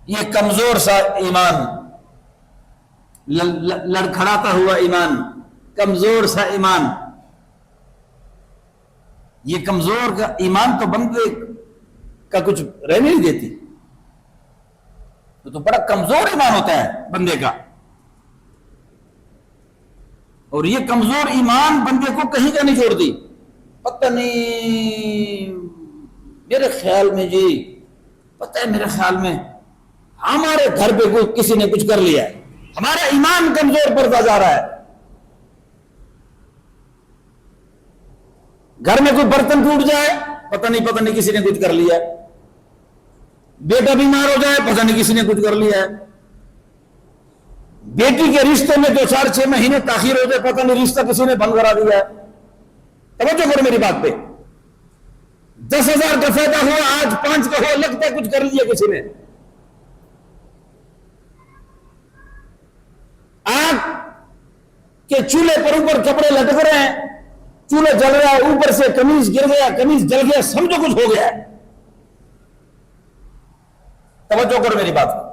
یہ کمزور سا ایمان، لڑکھڑاتا ہوا ایمان، کمزور سا ایمان، یہ کمزور کا ایمان تو بندے کا کچھ رہنے نہیں دیتی، تو بڑا کمزور ایمان ہوتا ہے بندے کا، اور یہ کمزور ایمان بندے کو کہیں کا نہیں چھوڑتی۔ پتہ نہیں میرے خیال میں جی، پتہ ہے میرے خیال میں ہمارے گھر پہ کوئی کسی نے کچھ کر لیا ہے، ہمارا ایمان کمزور پڑتا جا رہا ہے، گھر میں کوئی برتن ٹوٹ جائے پتہ نہیں کسی نے کچھ کر لیا ہے، بیٹا بیمار ہو جائے پتہ نہیں کسی نے کچھ کر لیا ہے، بیٹی کے رشتے میں 2-4-6 مہینے تاخیر ہو جائے پتہ نہیں رشتہ کسی نے بند کرا دیا ہے۔ توجہ کرو میری بات پہ، 10,000 کا فائدہ ہوا آج 5 کا ہوا، لگتا ہے کچھ کر لیا کسی نے۔ آگ کے چولہے پر اوپر کپڑے لٹک رہے ہیں، چولہا جل رہا ہے، اوپر سے قمیض گر گیا، قمیض جل گیا، سمجھو کچھ ہو گیا ہے۔ توجہ کرو میری بات،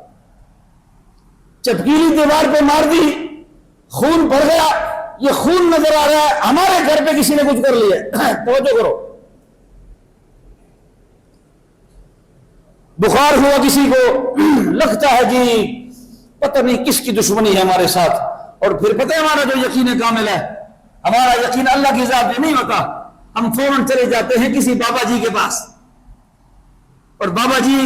چپکیلی دیوار پہ مار دی، خون بڑھ گیا، یہ خون نظر آ رہا ہے، ہمارے گھر پہ کسی نے کچھ کر لیا۔ توجہ کرو، بخار ہوا کسی کو، لگتا ہے جی پتہ نہیں کس کی دشمنی ہے ہمارے ساتھ، اور پھر پتہ ہے ہمارا جو یقین کامل ہے، ہمارا یقین اللہ کی ذات پہ نہیں ہوتا، ہم فوراً چلے جاتے ہیں کسی بابا جی کے پاس، اور بابا جی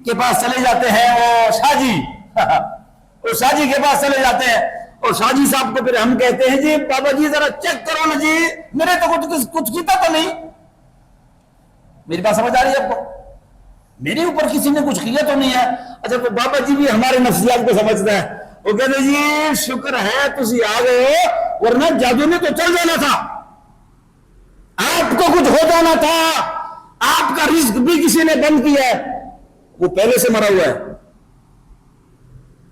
کے پاس چلے جاتے ہیں وہ شاہ جی اور شاہ جی کے پاس چلے جاتے ہیں، اور شاہ جی صاحب کو پھر ہم کہتے ہیں جی بابا جی ذرا چیک کرو نا جی، میرے تو کچھ کیتا تو نہیں۔ میری بات سمجھ آ رہی ہے آپ کو؟ میرے اوپر کسی نے کچھ کیا تو نہیں ہے۔ اچھا تو بابا جی بھی ہمارے نفسیات کو سمجھتا ہے، وہ کہتے ہیں جی شکر ہے تسی آ گئے ہو، ورنہ جادو نے تو چل جانا تھا، آپ کو کچھ ہو جانا تھا، آپ کا رزق بھی کسی نے بند کیا ہے، وہ پہلے سے مرا ہوا ہے۔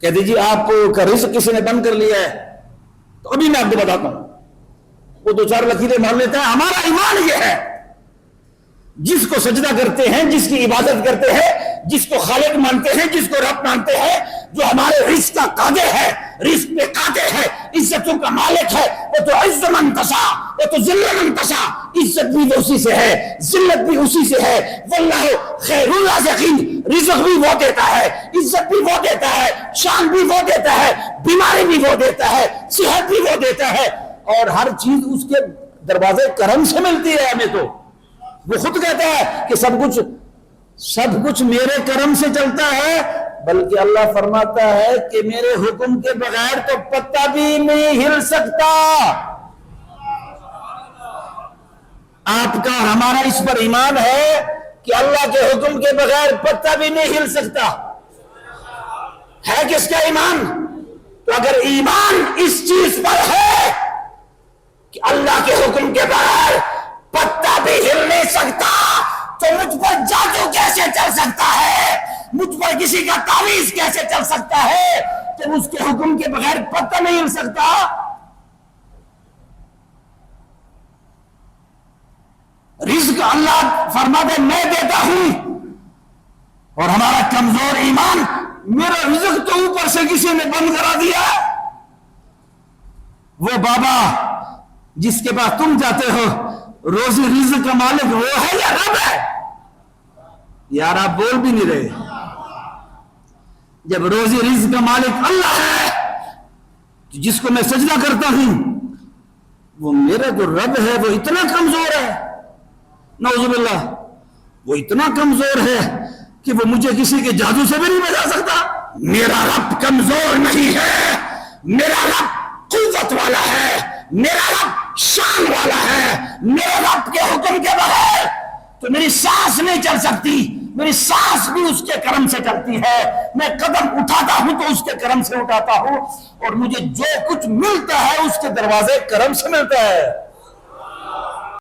کہتے جی آپ کا رزق کسی نے بند کر لیا ہے، تو ابھی میں آپ کو بتاتا ہوں، وہ 2-4 لکیریں مار لیتا ہے۔ ہمارا ایمان یہ ہے، جس کو سجدہ کرتے ہیں، جس کی عبادت کرتے ہیں، جس کو خالق مانتے ہیں، جس کو رب مانتے ہیں، جو ہمارے رزق کا قادر ہے، رزق پہ قادر ہے، عزتوں کا مالک ہے، وہ تو عز من تشا، وہ تو ذل من تشا، عزت بھی اسی سے ہے، ذلت بھی اسی سے ہے، واللہ خیر الرازقین، رزق بھی وہ دیتا ہے، عزت بھی وہ دیتا ہے، شان بھی وہ دیتا ہے، بیماری بھی وہ دیتا ہے، صحت بھی وہ دیتا ہے، اور ہر چیز اس کے دروازے کرم سے ملتی ہے ہمیں۔ تو وہ خود کہتا ہے کہ سب کچھ میرے کرم سے چلتا ہے، بلکہ اللہ فرماتا ہے کہ میرے حکم کے بغیر تو پتہ بھی نہیں ہل سکتا۔ آپ کا ہمارا اس پر ایمان ہے کہ اللہ کے حکم کے بغیر پتہ بھی نہیں ہل سکتا، ہے کس کا ایمان؟ تو اگر ایمان اس چیز پر ہے کہ اللہ کے حکم کے بغیر پتہ بھی ہل نہیں سکتا، تو مجھ پر جادو کیسے چل سکتا ہے، مجھ پر کسی کا تعویذ کیسے چل سکتا ہے کہ اس کے حکم کے بغیر پتہ نہیں ہل سکتا؟ رزق اللہ فرماتے میں دیتا ہوں، اور ہمارا کمزور ایمان، میرا رزق تو اوپر سے کسی نے بند کرا دیا۔ وہ بابا جس کے پاس تم جاتے ہو، روزی رزق کا مالک وہ ہے یا رب ہے؟ یار آپ بول بھی نہیں رہے۔ جب روزی رزق کا مالک اللہ ہے، تو جس کو میں سجدہ کرتا ہوں وہ میرا جو رب ہے وہ اتنا کمزور ہے، نعوذ باللہ، وہ اتنا کمزور ہے کہ وہ مجھے کسی کے جادو سے بھی نہیں بچا سکتا۔ میرا رب کمزور نہیں ہے، میرا رب قوت والا ہے، میرا رب شان والا ہے، میرے رب کے حکم کے بغیر تو میری سانس نہیں چل سکتی، میری سانس بھی اس کے کرم سے چلتی ہے، میں قدم اٹھاتا ہوں تو اس کے کرم سے اٹھاتا ہوں، اور مجھے جو کچھ ملتا ہے اس کے دروازے کرم سے ملتا ہے۔